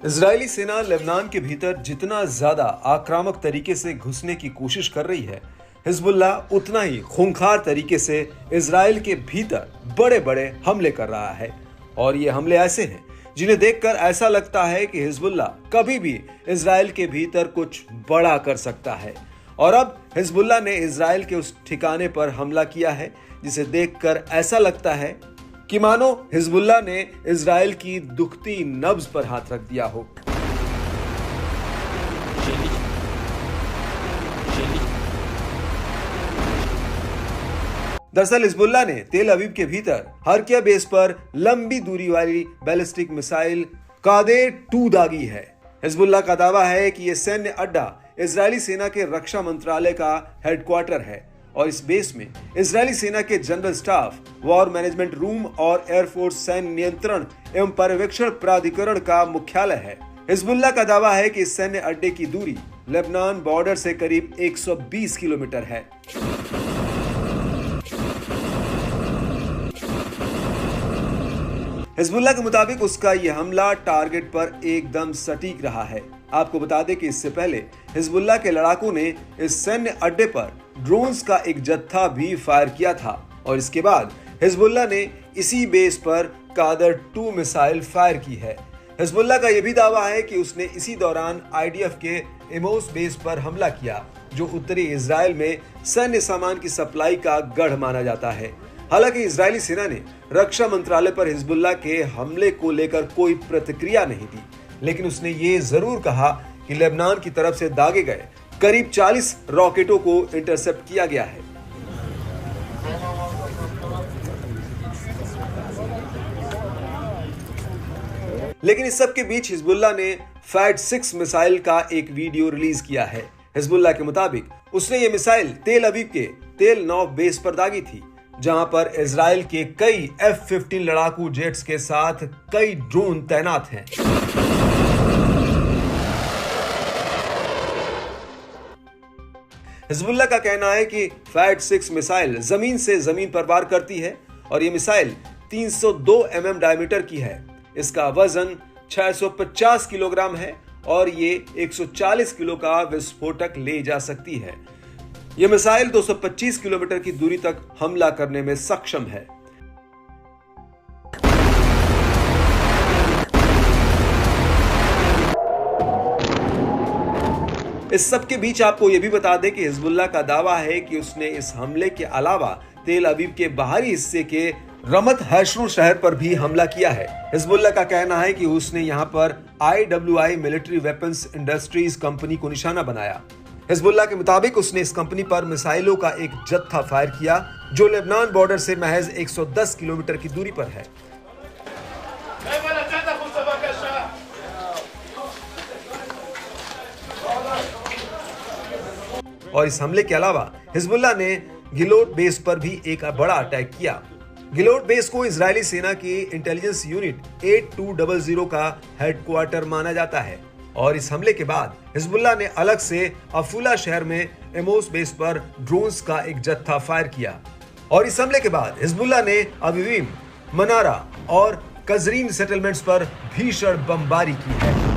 Israeli सेना Lebanon के भीतर जितना ज्यादा आक्रामक तरीके से घुसने की कोशिश कर रही है, हिजबुल्लाह उतना ही खूंखार तरीके से इजराइल के भीतर बड़े बड़े हमले कर रहा है। और ये हमले ऐसे हैं जिन्हें देखकर ऐसा लगता है कि हिजबुल्लाह कभी भी इजराइल के भीतर कुछ बड़ा कर सकता है। और अब हिजबुल्लाह ने इजराइल के उस ठिकाने पर हमला किया है जिसे देखकर ऐसा लगता है कि मानो हिजबुल्लाह ने इजराइल की दुखती नब्ज पर हाथ रख दिया हो। दरअसल हिजबुल्लाह ने तेल अवीव के भीतर हरकिया बेस पर लंबी दूरी वाली बैलिस्टिक मिसाइल कादेर-2 दागी है। हिजबुल्लाह का दावा है कि यह सैन्य अड्डा इजरायली सेना के रक्षा मंत्रालय का हेडक्वार्टर है और इस बेस में इजरायली सेना के general staff, war management room और एयरफोर्स सैन्य नियंत्रण एवं पर्यवेक्षण प्राधिकरण का मुख्यालय है। हिजबुल्लाह का दावा है कि इस सैन्य अड्डे की दूरी लेबनान बॉर्डर से करीब 120 किलोमीटर है। हिजबुल्लाह के मुताबिक उसका यह हमला टारगेट पर एकदम सटीक रहा है। आपको बता दें कि इससे पहले हिजबुल्लाह के लड़ाकों ने इस सैन्य अड्डे पर ड्रोन्स का एक जत्था भी फायर किया था और इसके बाद हिजबुल्लाह ने इसी बेस पर कादर-2 मिसाइल फायर की है। हिजबुल्लाह का यह भी दावा है कि उसने इसी दौरान आईडीएफ के एमोस बेस पर हमला किया, जो उत्तरी इजराइल में सैन्य सामान की सप्लाई का गढ़ माना जाता है। हालांकि इजरायली सेना ने रक्षा मंत्रालय पर हिजबुल्लाह के हमले को लेकर कोई प्रतिक्रिया नहीं दी, लेकिन उसने ये जरूर कहा कि लेबनान की तरफ से दागे गए करीब 40 रॉकेटों को इंटरसेप्ट किया गया है। लेकिन इस सब के बीच हिजबुल्लाह ने फैट-6 मिसाइल का एक वीडियो रिलीज किया है। हिजबुल्लाह के मुताबिक उसने ये मिसाइल तेल अवीव के तेल नौफ बेस पर दागी थी, जहां पर इजराइल के कई F-15 लड़ाकू जेट्स के साथ कई ड्रोन तैनात हैं। हिजबुल्लाह का कहना है कि फैट-6 मिसाइल जमीन से जमीन पर वार करती है और ये मिसाइल 302 mm डायमीटर की है। इसका वजन 650 किलोग्राम है और ये 140 किलो का विस्फोटक ले जा सकती है। यह मिसाइल 225 किलोमीटर की दूरी तक हमला करने में सक्षम है। इस सब के बीच आपको यह भी बता दें कि हिजबुल्लाह का दावा है कि उसने इस हमले के अलावा तेल अवीव के बाहरी हिस्से के रमत हैशरू शहर पर भी हमला किया है। हिजबुल्लाह का कहना है कि उसने यहां पर IWI military weapons industries company को निशाना बनाया। हिजबुल्लाह के मुताबिक उसने इस कंपनी पर मिसाइलों का एक जत्था फायर किया, जो लेबनान बॉर्डर से महज 110 किलोमीटर की दूरी पर है। और इस हमले के अलावा हिजबुल्लाह ने गिलोट बेस पर भी एक बड़ा अटैक किया। गिलोट बेस को इजरायली सेना की इंटेलिजेंस यूनिट 8200 का हेडक्वार्टर माना जाता है और इस हमले के बाद हिजबुल्लाह ने अलग से अफूला शहर में एमोस बेस पर ड्रोन्स का एक जत्था फायर किया। और इस हमले के बाद हिजबुल्लाह ने अवीवीम, मनारा और कजरीन सेटलमेंट्स पर भीषण बमबारी की है।